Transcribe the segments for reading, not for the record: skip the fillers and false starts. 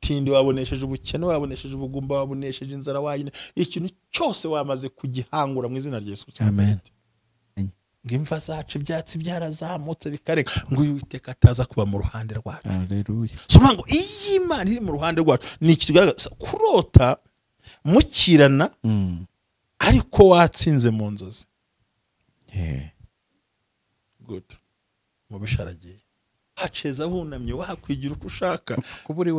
ubutindi, wabonesheje ubukene, wabonesheje ubugumba, wabonesheje inzara, wayine ikintu cyose wamaze kugihangura mu izina rya Yesu. Amen. Ngimva zacu ibyatsi byarazamutse bikarenga ngo Uwiteka ataza kuba mu ruhande rwacu. Haleluya. Sobanura ngo iyi Imana iri mu ruhande rwacu ni iki kigaragaza kurota mukirana ariko watsinze mu nzozi. Good. Mu bisharagiye haceza bunamye wakwigira uko ushaka kuba uri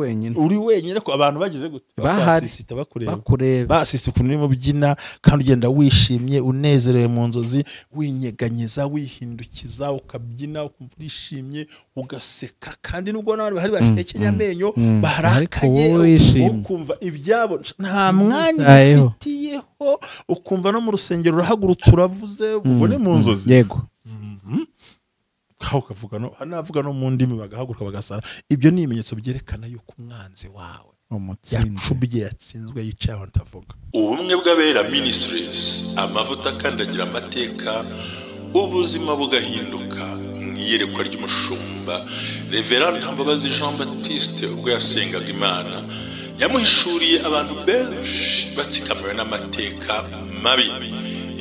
wenyine ko abantu bagize gute basisita bakureba basisita ukuntu urimo byina kandi ugenda wishimye unezerewe mu nzozi winyeganyeza wihindukiza ukabyina ukumva urishimye ugaseka kandi nubwo n'abandi bahari bashekenya amenyo barakaye ukumva ibyabo nta mwanya ufitiyeho ukumva no mu rusengero urahagurutse uravuze ubone mu nzozi. Yego. Ukavuga no hanavuga no mu ndimi bagahaguruka bagasara. Ibyo ni ibimenyetso byerekana yuko umwanzi wawe yacubye yatsinzwe yicaye aho ntavuga. Ubumwe bw'Abera Ministries, amavuta akandagira amateka, ubuzima bugahinduka. Mwiyerekwa ry'umushumba Reverend Mbabazi Jean Baptiste ubwo yasengaga Imana yamuhishuriye abantu benshi batsikamiwe n'amateka mabi.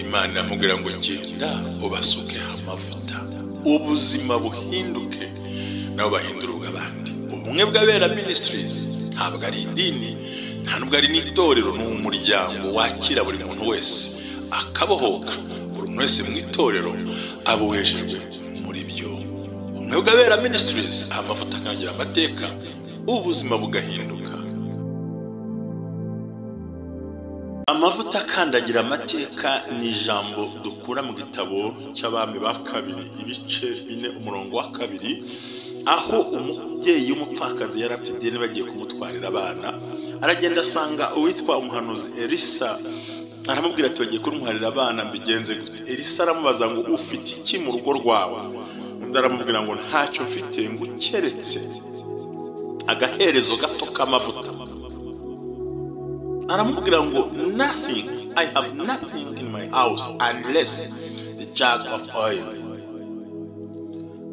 Imana yamubwira ngo genda ubasuke amavuta ubuzima buhinduke nabo bahindura ubw'abandi. Ubumwe bw'Abera Ministries ntabwo ari idini, nta nubwo ari n'itorero, ni umuryango wakira buri muntu wese akabohoka. Buri muntu wese mu itorero aboheshejwe muri byo. Ubumwe bw'Abera Ministries, amavuta akangira amateka, ubuzima bugahinduka. Amavuta akandagira amateka ni ijambo dukura mu gitabo cy'Abami ba kabiri ibice 4 umurongo wa 2, aho umubyeyi w'umupfakazi yari afite ideni bagiye kumutwarira abana. Aragenda asanga uwitwa umuhanuzi Elisa, aramubwira ati bagiye kumutwarira abana mbigenze gute? Elisa aramubaza ngo ufite iki mu rugo rwawe? Undi aramubwira ngo ntacyo mfite ngo keretse agaherezo gato k'amavuta. Aramubwira ngo nothing, I have nothing in my house unless the jug of oil.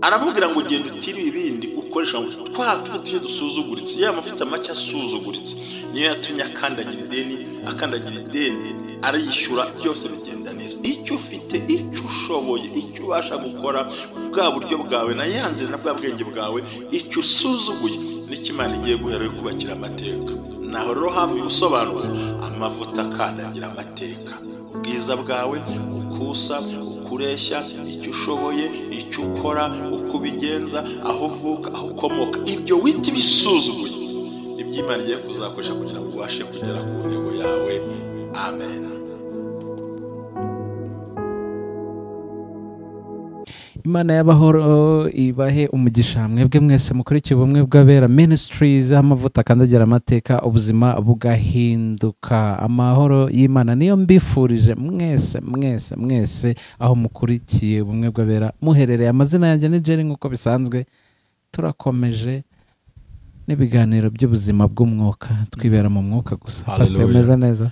Aramubwira ngo genda utiri ibindi ukoresha ngo twatuye dusuzuguritse, ya mavuta make asuzuguritse niyo yatumye akandagira ideni arayishyura, byose bigenda neza. Icyo ufite, icyo ushoboye, icyo ubasha gukora, bwa buryo bwawe na yanze na bwa bwenge bwawe, icyo usuzuguye n'Imana igiye guhera yo kubakira amateka. Naho rero hafi ubusobanuro amavuta akandagira amateka, ubwiza bwawe ukusa ukureshya, icyo ushoboye, icyo ukora, uko ubigenza, aho uvuka, aho ukomoka, ibyo wita bisuzuguye iby'Imana igiye kuzakoresha kugira ngo ubashe kugera ku ntego yawe. Amen. Imana y'abahoro ibahe umugisha mwebwe mwese mukurikiye Ubumwe bw'Abera Ministries, amavuta akandagira amateka, ubuzima bugahinduka. Amahoro y'Imana niyo mbifurije mwese aho mukurikiye Ubumwe bw'Abera muherereye. Amazina yanjye ni Jerry, nk'uko bisanzwe turakomeje n'ibiganiro by'ubuzima bw'umwuka, twibera mu mwuka gusa. Pastor meza neza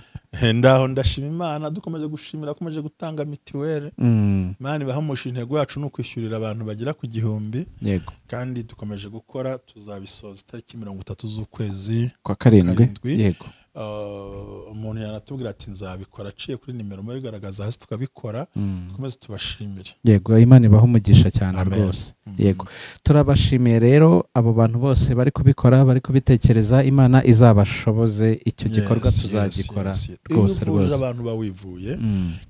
ndaho ndashima Imana, dukomeje gushimira, akomeje gutanga mitiwere. Imana ibahamusha intego yacu no kwishyurira abantu bagera ku 1000. Yego. Kandi dukomeje gukora, tuzabisoza tariki 30 z'ukwezi kwa 7. Yego. Umuntu yanatubwira ati nzabikora aciye kuri nimero mu bigaragaza hasi tukabikora. Dukomeze tubashimire. Yego, Imana ibaha umugisha cyane rwose. Yego, turabashimiye rero abo bantu bose bari kubikora, bari kubitekereza. Imana izabashoboze icyo gikorwa tuzagikora rwose rwose. Abantu bawivuye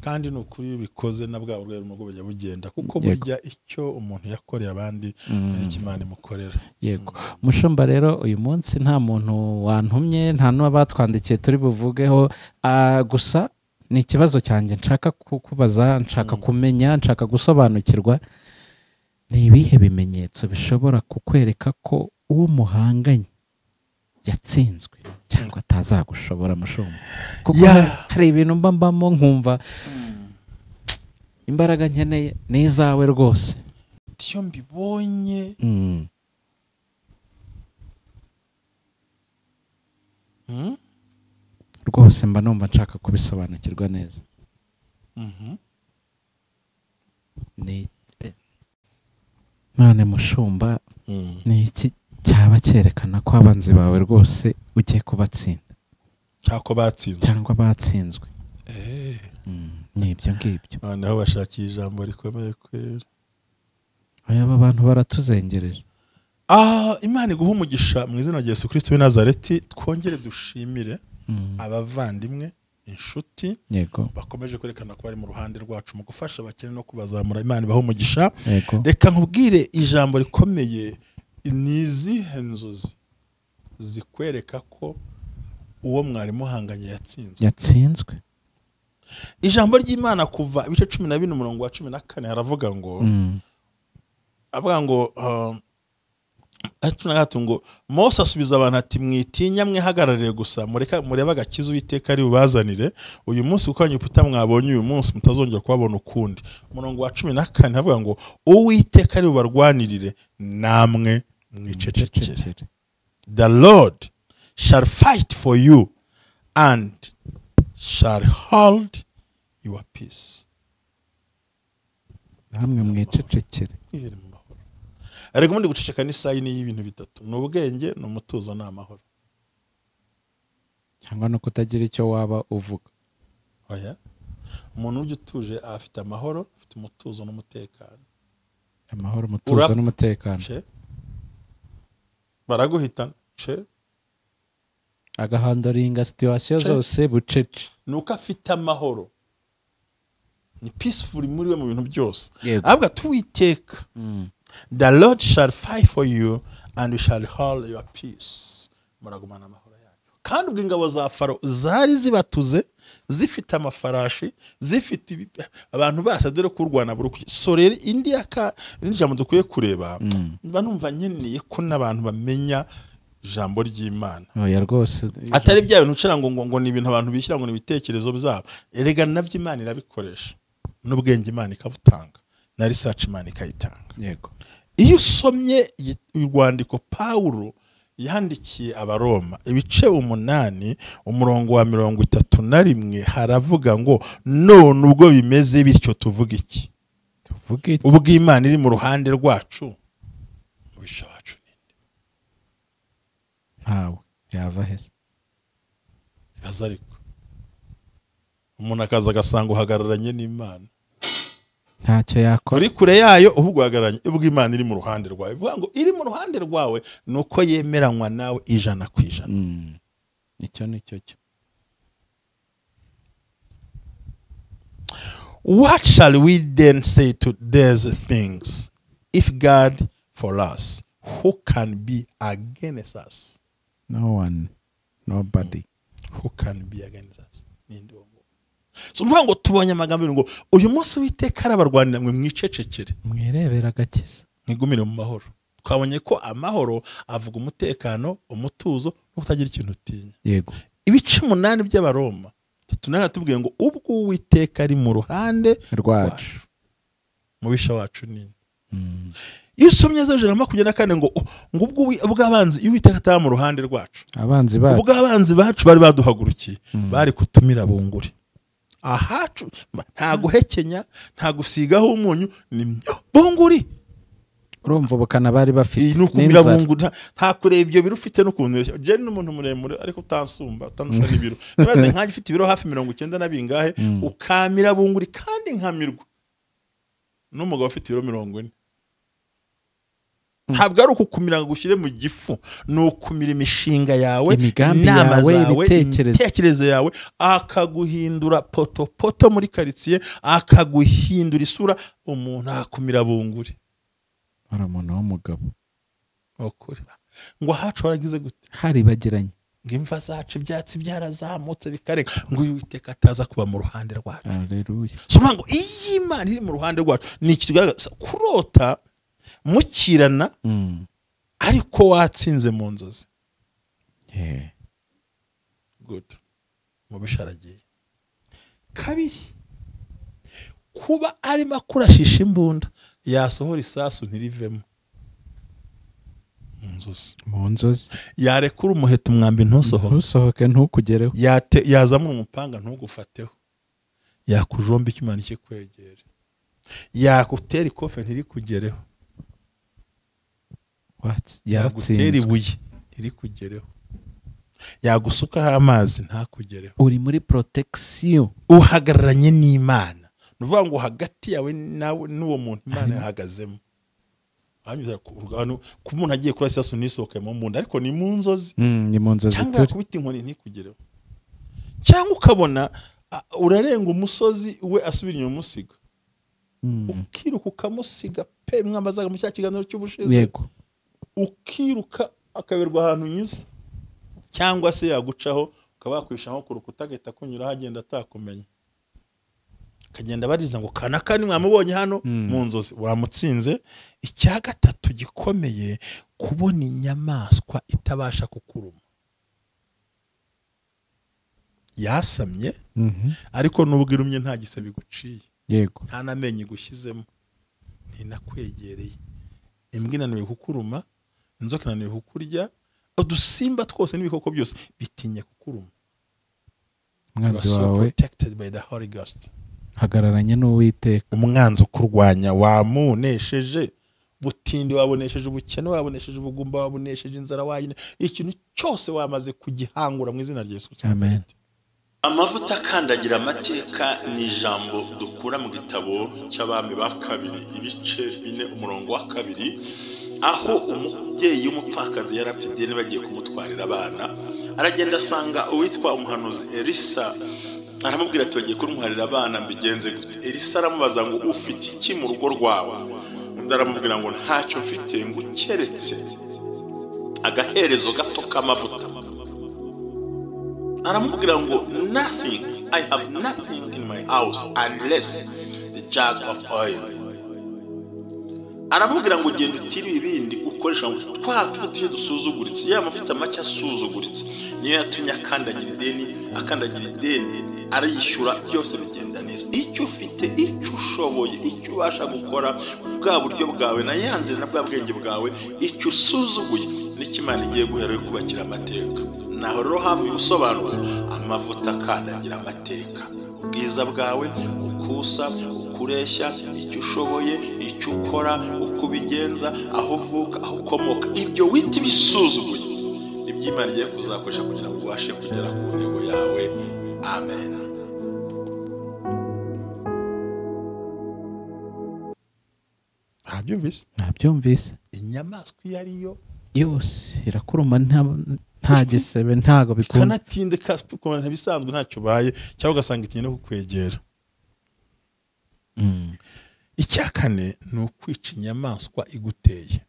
kandi n'ukuri bikoze na bwa urwego rwo bajya bugenda, kuko burya icyo umuntu yakoreye abandi n'Imana imukorera. Yego, mushumba rero uyu munsi nta muntu wantumye, nta n'abatwandikiye turi buvugeho, gusa ni ikibazo cyanjye nshaka kukubaza, nshaka kumenya, nshaka gusobanukirwa. Ni ibihe bimenyetso bishobora kukwereka ko uwo muhanganye yatsinzwe cyangwa atazagushobora mushumba? Kuko hari ibintu mbambamo nkumva imbaraga nkeneye ni izawe rwose. Iyo mbibonye rwose mba numva nshaka kubisobanukirwa neza. None mushumba, ni iki cyaba cyerekana ko abanzi bawe rwose ugiye kubatsinda cyangwa batsinzwe. Ni ibyo ngibyo. Noneho bashakiye ijambo rikomeye kwera. Aba bantu baratuzengereje. Imana iguha umugisha mu izina rya Yesu Kristo w'i Nazareti. Twongere dushimire abavandimwe, inshuti bakomeje kwerekana ko bari mu ruhande rwacu mu gufasha abakene no kubazamura. Imana ibaha umugisha. Reka nkubwire ijambo rikomeye. Ni izihe nzozi zikwereka ko uwo mwari muhanganye yatsinzwe? Ijambo ry'Imana kuva ibice 14 umurongo wa 14 haravuga ngo ngo Mose asubiza abantu ati mwitinya mwihagararire gusa mureba agakiza Uwiteka ari bubazanire uyu munsi kuko Abanyegiputa mwabonye uyu munsi mutazongera kubabona ukundi. Umurongo wa 14 havuga ngo Uwiteka ari bubarwanirire namwe mwicecekere. The Lord shall fight for you and shall hold your peace. Namwe mwicecekere. Ariko mundi guceceka ni sayini y'ibintu bitatu: n'ubwenge, n'umutuzo, n'amahoro. Cyangwa no kutagira icyo waba uvuga. Oya. Umuntu uje utuje afite amahoro, afite umutuzo n'umutekano. Amahoro, umutuzo n'umutekano. Baraguhitana. Agahandoringa situation zose bucece. Nuko afite amahoro. Ni peaceful muri we mu bintu byose. Ahubwo tuwiteka. The Lord shall fight for you and you shall hold your peace. Muragumana amahoro yayo. Kandi ubwo ingabo za Faro zari zibatuze, zifite amafarashi, zifite abantu basadere kurwana buruku. So rero indi aka n'ijambo dukwiye kureba, banumva nyeneye ko n'abantu bamenya ijambo ry'Imana. Oya rwose. Atari bya bintu ucira ngo ni ibintu abantu bishyira ngo ni ibitekerezo byabo. Erega navyo Imana irabikoresha. N'ubwenge Imana ikabutanga. Na research Imana ikayitanga. Yego. Iyo usomye urwandiko Pawulo yandikiye Abaroma ibice 8 umurongo wa 31 haravuga ngo none ubwo bimeze bityo tuvuga iki? Ubwo Imana iri mu ruhande rwacu mubisha wacu ninde? Ntawe yava hese. Yazariko umuntu akaza agasanga uhagararanye n'Imana. Ntacyo yakora. Uri kure yayo uhuguhagaranye. Ubwo Imana iri mu ruhande rwawe. Bivuga ngo iri mu ruhande rwawe nuko yemeranywa nawe 100%. Icyo nicyo cyo. What shall we then say to these things? If God for us, who can be against us? No one. Nobody. Who can be against us? So mvuga ngo tubonye amagambo ngo uyu munsi Uwiteka arabarwanira mwe mwicecekere. Mwirebera agakiza. Mwigumire mu mahoro. Twabonye ko amahoro avuga umutekano, umutuzo no kutagira ikintu utinya. Yego. Ibice 8 by'Abaroma tunana tubwiye ngo ubwo Uwiteka ari mu ruhande rwacu mubisha wacu nini. Iyo usomye za Jeremiya 24 ngo ubwo abanzi Uwiteka ataba mu ruhande rwacu. Abanzi bacu. Ubwo abanzi bacu bari baduhagurukiye bari kutumira bunguri. Ahacu nta guhekenya, nta gusigaho umunyu, ni bunguri. Urumva bukana bari bafite n'inzara. Nta kureba ibyo biro ufite n'ukuntu. Je n'umuntu muremure ariko utansumba, utanusha n'ibiro. Nibaze nkaje ufite ibiro hafi 90 na bingahe ukamira bunguri kandi nkamirwa. N'umugabo ufite ibiro 40. Ntabwo ari ukukumira ngo gushyire mu gifu, no kumira imishinga yawe, inama zawe, ibitekerezo yawe, akaguhindura poto muri quartier, akaguhindura isura. Umuntu akumira bunguri. Ara umuntu w'umugabo okuri ngo hacu waragize gute? Hari bagiranye ngo imva zacu ibyatsi byarazamutse bikareka ngo Uwiteka ataza kuba mu ruhande rwacu. Haleluya. So ngo iyi Imana iri mu ruhande rwacu ni ikigaragaza kurota mukirana ariko watsinze mu nzozi. Good. Mubisharagiye. Kabiri, kuba arimo kurashisha imbunda yasohora isasu ntirivemo mu nzozi. Yarekura umuheto umwambi ntusohoke ntukugereho. Yazamura umupanga ntugufateho. Yakujomba ikimana cye kwegera. Yakutera ikofe ntirikugereho. yagutera ibuye iri kugereho, yagusukaho amazi ntakugereho. uri muri protection, uhagararanye n'Imana. Nuvuga ngo hagati yawe nawe n'uwo muntu Imana yahagazemo. Hanyuze ku umuntu agiye kuri sasu nisohoke mu mbunda, ariko ni mu nzozi. Ni mu nzozi cyangwa kubita inkoni ntikugereho. Cyangwa ukabona urarenga umusozi we asubira inyuma umusiga. Ukiruka ukamusiga pe mwambazaga mu cya kiganiro cy'ubushize. Yego. Ukiruka akaberwa ahantu nyuze. Cyangwa se yagucaho ukaba yakwishaho ku rukuta agahita kunyura hagenda atakumenya. Kagenda bariza ngo kanaka ni mwamubonye hano mu nzozi, wamutsinze. Icya gatatu gikomeye, kubona inyamaswa itabasha kukuruma. Yasamye ariko nubwo irumye nta gise biguciye. Yego. Nta namenye gushyizemo, ntinakwegereye. Imbwa inaniwe kukuruma, inzoka inaniwe kukurya, udusimba twose n'ibikoko byose bitinye kukuruma. Umwanzi wawe protected by the Holy Ghost. hagararanye n'Uwiteka. Umwanzi ukurwanya wamunesheje. Butindi wabonesheje, ubukene wabonesheje, ubugumba wabonesheje, inzara wayine, ikintu cyose wamaze kugihangura mu izina rya Yesu. Amen. Amavuta akandagira amateka ni ijambo dukura mu gitabo cy'Abami ba kabiri ibice 4 umurongo wa 2, aho umubyeyi w'umupfakazi yari afite ideni bagiye kumutwarira abana. Aragenda asanga uwitwa umuhanuzi Elisa, aramubwira ati bagiye kumutwarira abana mbigenze gute. Elisa aramubaza ngo ufite iki mu rugo rwawe? Undi aramubwira ngo ntacyo mfite ngo keretse agaherezo gato k'amavuta. Aramubwira ngo nothing, I have nothing in my house unless the jug of oil. Aramubwira ngo genda utiri ibindi ukoresha ngo twatuye dusuzuguritse, ya mavuta make asuzuguritse niyo yatumye akandagira ideni arayishyura, byose bigenda neza. Icyo ufite, icyo ushoboye, icyo ubasha gukora, bwa buryo bwawe na yanze na bwa bwenge bwawe, icyo usuzuguye n'Imana igiye guhera yo kubakira amateka. Naho rero hafi ubusobanuro, amavuta akandagira amateka. Ubwiza bwawe, ukusa, ukureshya, icyo ushoboye, icyo ukora, uko ubigenza, aho uvuka, aho ukomoka, ibyo wita bisuzuguye nibyo Imana igiye kuzakoresha kugira ngo ubashe kugera ku ntego yawe. Amen. Nabyumvise. Inyamaswa iyo ariyo yose irakuruma, nta gisebe, ntago bikunda. Kanatinde kasukona bisanzwe ntacyo baye, cyangwa ugasanga ikinye no kukwegera. Icyakane ni ukwica inyamaswa iguteye.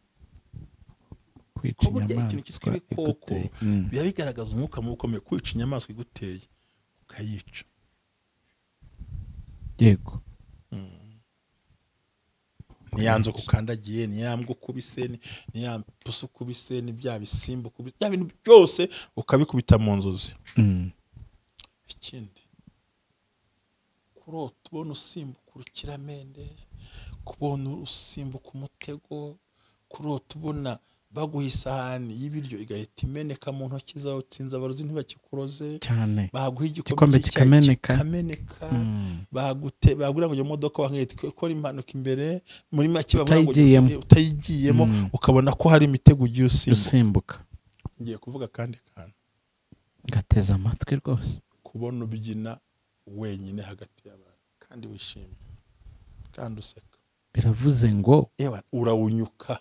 Kwica inyamaswa iguteye biba bigaragaza umwuka mukomeye. Kwica inyamaswa iguteye ukayica. Yego. Niyanzo kukandagiye, niyambwa ukubise, niyampusu kubise, bya bisimba kubise, bya bintu byose ukabikubita mu nzozi. Ikindi, kurota ubona usimbuka urukiramende, kubona usimbuka umutego, kurota ubona baguha isahani y'ibiryo igahita imeneka mu ntoki zawe, utsinze abarozi ntibakikuroze cyane, baguha igikombe kikameneka, bagura ngo iyo modoka wahita ikora impanuka imbere, muri make bavuga ngo utayigiyemo, ukabona ko hari imitego ugiye usimbuka. Ngiye kuvuga kandi gateza amatwi rwose, kubona ubyina wenyine hagati y'abantu kandi wishimye kandi useka. Biravuze ngo urawunyuka,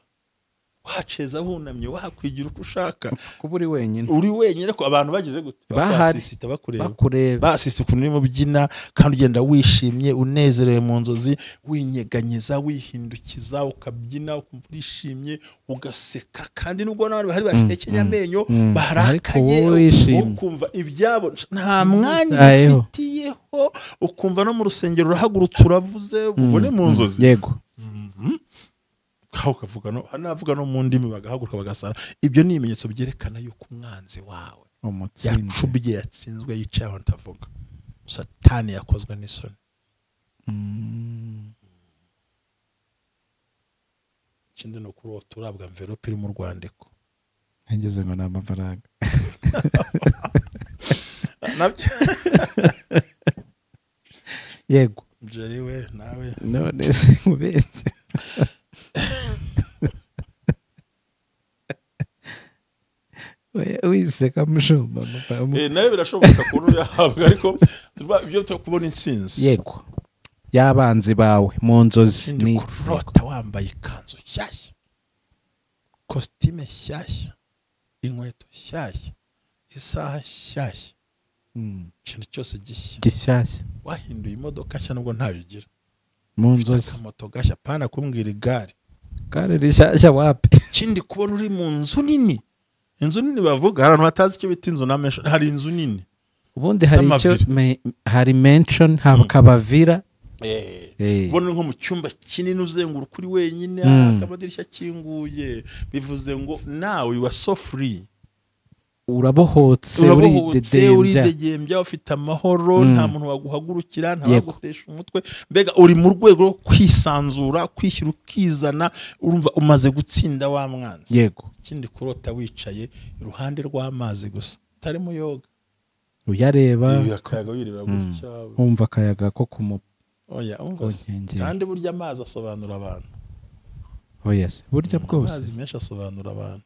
waceza wunamye, wakwigira uko ushaka, kuba uri wenyine, ariko abantu bagize gute, basisita bakureba, basisita ukuntu urimo byina kandi ugenda wishimye, unezerewe mu nzozi, winyeganyeza, wihindukiza, ukabyina, ukumva urishimye, ugaseka. Kandi nubwo n'abandi bahari bashekenya amenyo, barakaye, ukumva ibyabo nta mwanya ufitiyeho, ukumva no mu rusengero urahagurutse uravuze, ubone mu nzozi. Yego. Hanavuga no mu ndimi bagahaguruka bagasara. Ibyo ni ibimenyetso byerekana yuko umwanzi wawe yacubye, yatsinzwe, yicaye aho ntavuga. Satani yakozwe n'isoni. Ikindi no kurota urabwa envelope iri mu rwandiko. Ngeze ngo ni amafaranga. Yego. Jeriwe nawe. None se ubetse. seka mushumba nawe birashoboka ko yahabwa ariko ibyo turi kubona intsinzi yego y'abanzi bawe mu nzozi ni kurota wambaye ikanzu nshyashya kositime nshyashya inkweto nshyashya isaha nshyashya ikintu cyose gishyashya wahinduye imodoka nshya nubwo ntayo ugira mu nzozi moto gashya pana kumbwira igare rishyashya wapi ikindi kubona uri mu nzu nini bavuga abantu batazi icyo bita inzu hari inzu nini ubundi hari icyo hari mention hakaba villa ubona nko mu cyumba kinini uzenguruka uri wenyine akabadirishya kinguye bivuze ngo nawe you are so free urabohotse uridegembya ufite amahoro nta muntu waguhagurukira nta wagutesha umutwe mbega uri mu rwego rwo kwisanzura kwishyira ukizana urumva umaze gutsinda wa mwanzi yego ikindi kurota wicaye iruhande rw'amazi gusa utarimo yoga uyareba akayaga wireba gutya wumva akayaga ko oya kandi burya amazi asobanura abantu yes burya bwose amazi menshi asobanura abantu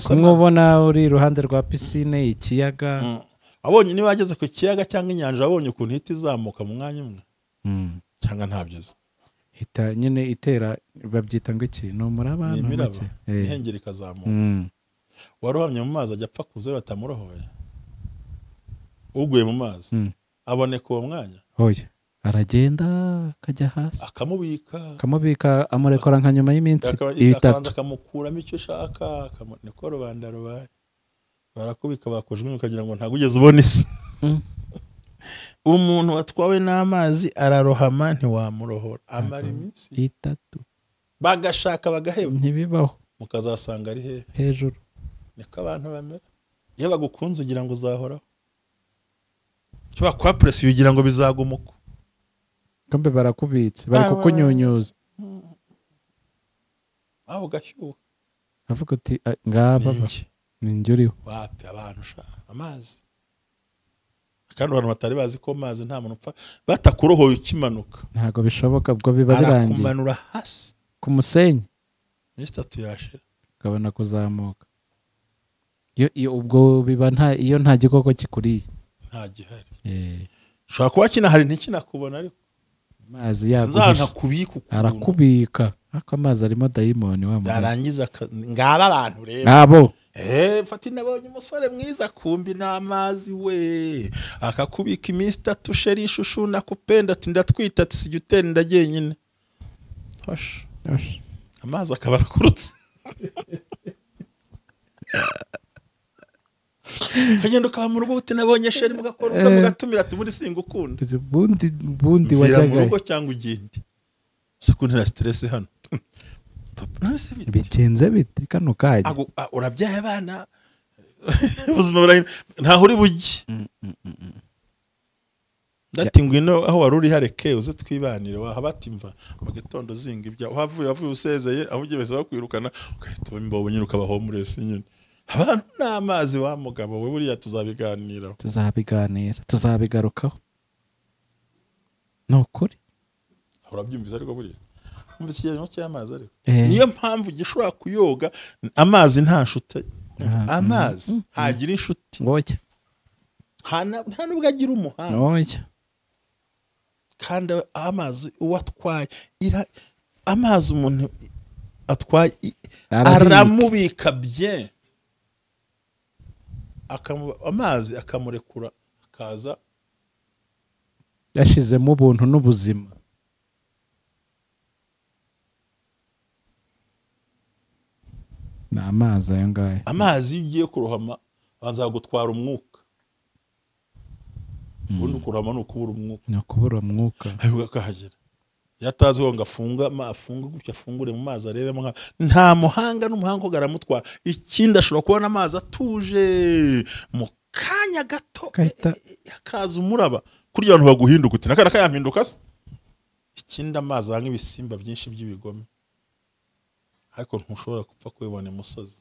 kumubona uri iruhande rwa pisine ikiyaga abonye niba wageze ku kiyaga cyangwa inyanja abonye ukuntu ihita izamuka mu mwanya umwe cyangwa ntabyo uzi hita nyine itera babyita ngo iki ni umuraba ni imiraba ihengera ikazamuka warohamye mu mazi ajya apfa kuza batamurohoye uguye mu mazi aboneka uwo mwanya oya aragenda akajya hasi akamubika amurekora nka nyuma y'iminsi itatu akamukuramo icyo ushaka niko rubanda rubaye barakubika bakujwe ukagira ngo ntabwo ugeze ubona isi umuntu watwawe n'amazi ararohama ntiwamurohora amara iminsi itatu bagashaka bagaheba ntibibaho mukazasanga ari hejuru niko abantu bamera iyo bagukunze ugira ngo uzahoraho cyo bakwa press ugira ngo bizagumuka kambe barakubitse bari kukunyunyuza aho gashyuha avuga ati ngaba ninjye wapi abantu amazi kandi abantu batari bazi ko amazi nta muntu upfa batakurohoye ukimanuka ntago bishoboka ubwo biba birangiye kumanura hasi ku musenyi n'itatu yashira ukabona kuzamuka ubwo biba nta gikoko kikuriye nta gihari ushobora kuba kinahari ntikinakubona ariko amazi yaguhisha arakubika ariko amazi arimo dayimoni wa yarangiza ngaba abantu rero abo fati nabonye umusore mwiza kumbi n'amazi we akakubika iminsi itatu sheri ishushu nakupenda ati ndatwita ati sijya utera ndagiye nyine amazi akaba arakurutse kagenda ukaba mu rugo uti nabonye sheri mugakora mugatumira ati muri singukunda bundi wajyaga mu rugo cyangwa ugende kuntera stress hano bigenze bite kano kanya urabyaye abana ubuzima burayi ntaho uri bujye ndati ngwino aho wari uri hareke uze twibanire wahabati mva mu gitondo zinga ibya uhavuye usezeye aho ugiye bese bakwirukana ukahita imbobo nyine ukabaho muri ese nyine abantu n'amazi wa mugabo we buriya tuzabigarukaho nukuri urabyumvise ariko buriya umva ikigereranyo cy'amazi ariko niyo mpamvu gishobora kuyoga amazi nta nshuti amazi hagira inshuti ngoke nta nubwo agira umuhanga ngoke kandi amazi uwatwaye amazi umuntu atwaye aramubika bien amazi akamurekura akaza yashizemo ubuntu n'ubuzima ni amazi ayo ngayo amazi iyo ugiye kurohama banza gutwara umwuka ubundi kurohama ni ukubura umwuka ayo akahagera yatazi ngo afunga gutya afungure mu mazi arebemo nta muhanga n'umuhanga ugaramutwara ikindi ashobora kubona amazi atuje mu kanya gato yakaza umuraba kuri abantu baguhinduka uti nakana kayampinduka se ikindi amazi anga ibisimba byinshi by'ibigome ariko ntushobora gupfa kubibona imusozi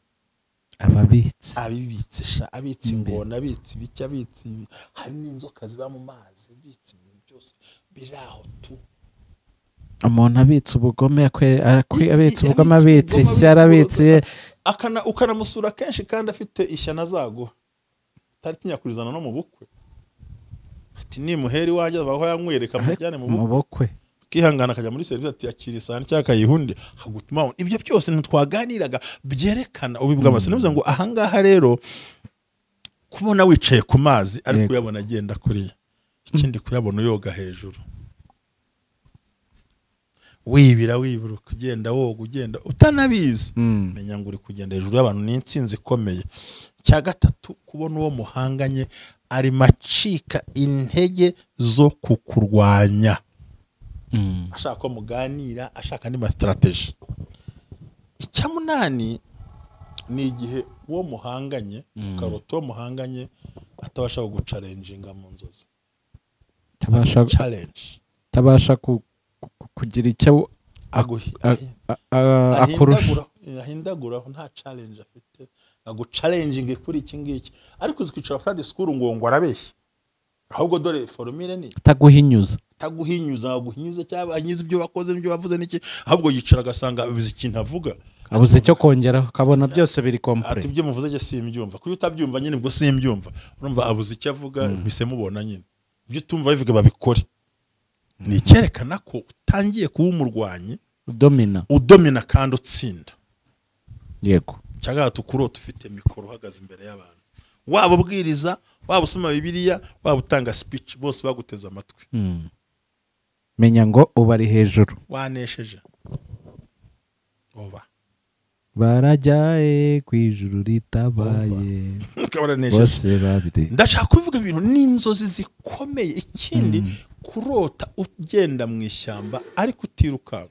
abitse ingona abitse ibiki abitse hari n'inzoka ziba mu mazi abitse ibintu byose biraho tu umuntu abitse ubugome abitse ubugome abitse ishyara abitse ukanamusura kenshi kandi afite ishyana zaguha atatinya kurizana no mu bukwe ati nimuheri wanjye abaho yamwereka mujyane mu bukwe kihangana akajya muri serivisi ati yakira isahani cyangwa akayihunde hagutuma ibyo byose ntitwaganiraga byerekana ubibwa amase nivuze ngo ahangaha rero kubona wicaye ku mazi ariko kuyabona agenda kuriya ikindi kuyabona uyoga hejuru wibira kugenda woga ugenda utanabizi menya ngo uri kugenda hejuru y'abantu n'intsinzi ikomeye cya gatatu kubona uwo muhanganye ari macika intege zo kukurwanya ashaka ko muganira ashaka andi strategy icya munani ni igihe uwo muhanganye karoto muhanganye atabasha gucalenginga mu nzozi tabasha kugira icyo akurusha ahindagura nta challenge afite aguchallenging kuri iki ngiki ariko uzikwicara Friday school ngo arabeshye ahubwo dore formule ni taguhinyuza cyangwa anyiza ibyo wakoze n'ibyo wavuze n'iki ahubwo yicara agasanga abizi ikintu avuga abuze icyo kongeraho kabona byose biri complet ati ibyo muvuze je simbyumva kuyo utabyumva nyine ubwo simbyumva urumva abuze icyo avuga mpise mubona nyine ibyo tumva bivuga babikore ni cyerekana ko utangiye kuba umurwanyi udomina kandi utsinda yego cyaga tukurota ufite mikoro uhagaze imbere y'abantu waba ubwiriza waba usoma bibiliya waba utanga speech bose baguteza amatwi menya ngo ubari hejuru wanesheje barajyaye ku ijuru ritabaye bose babiri ndashaka kuvuga ibintu n'inzozi zikomeye ikindi kurota ugenda mu ishyamba ariko utirukanka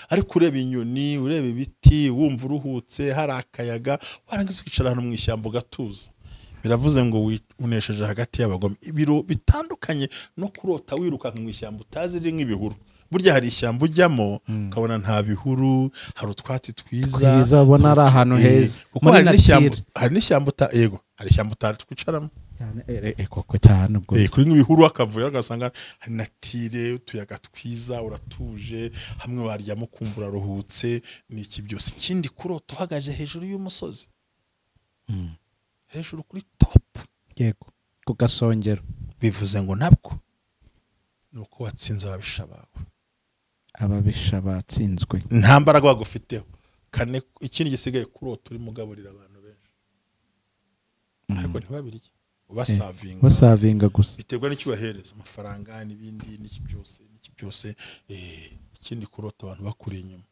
ariko ureba inyoni ureba ibiti wumva uruhutse hari akayaga warangiza ukicara hano mu ishyamba ugatuza biravuze ngo unesheje hagati y'abagome ibiro bitandukanye no kurota wirukanka mu ishyamba utazi riri nk'ibihuru burya hari ishyamba ujyamo ukabona nta bihuru hari utwatsi twiza ubona ari ahantu heza hari n'ishyamba yego hari ishyamba utari twicaramo koko cyane ubwo kuri nk'ibihuru akavuyo agasanga hari natire utuyaga twiza uratuje hamwe waryamo kumva uraruhutse n'iki byose ikindi kurota uhagaje hejuru y'umusozi hejuru kuri top yego ku gasongero bivuze ngo nabwo nuko watsinze ababisha batsinzwe nta mbaraga bagufiteho kane ikindi gisigaye kurota uri mugaburira abantu benshi ariko ntibabirye basavinga gusa biterwa n'icyo bahereza amafaranga n'ibindi n'iki byose ikindi kurota abantu bakuri inyuma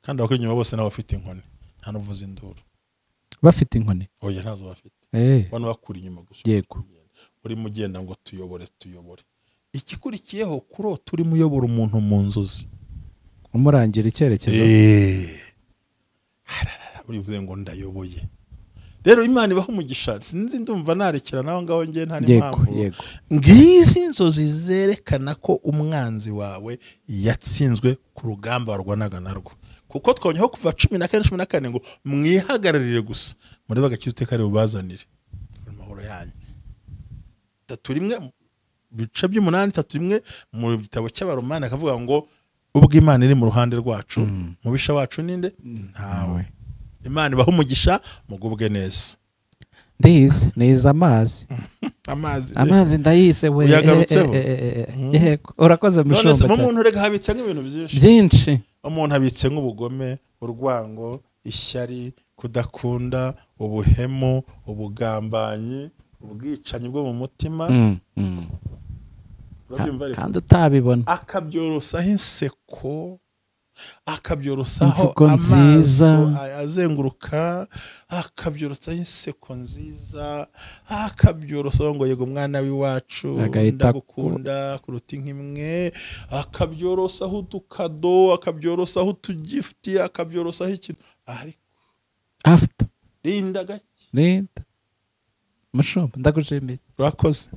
kandi abakuri inyuma bose n'abafite inkoni nta nuvuza induru bafite inkoni oya ntazo bafite bano bakuri inyuma gusa yego uri mugenda ngo tuyobore ikikurikiyeho kurota uri muyobora umuntu mu nzozi umurangira icyerekezo urivuze ngo ndayoboye rero Imana ibaho umugisha sinzi ndumva narekera naho ngaho ngiye nta n'impamvu ngizi inzozi zerekana ko umwanzi wawe yatsinzwe ku rugamba warwanaga narwo kuko twonyeho kuva 14 ngo mwihagararire gusa muri bagakirute kare ubazanire amahoro yanyu tatu rimwe bice by'umunani tatu rimwe mu gitabo cy'abaromani akavuga ngo ubwo Imana iri mu ruhande rwacu mubisha wacu ninde ntawe Imana ibaho umugisha mugubwe neza ndize neza amazi ndayise we yagarutseho yego urakoze mushumba cyane none umuntu rega habitse nk'ibintu byinshi umuntu habitse nk'ubugome urwango ishyari kudakunda ubuhemu ubugambanyi ubwicanyi bwo mu mutima kandi utabibona akabyorosaho inseko akabyorosaho amaso azenguruka akabyorosaho inseko nziza akabyorosaho ngo yego mwana w'iwacu ndagukunda kuruta inkimwe akabyorosaho udukado akabyorosaho utugifti akabyorosaho ikintu ariko after rinda gake mushumba ndagushimiye urakoze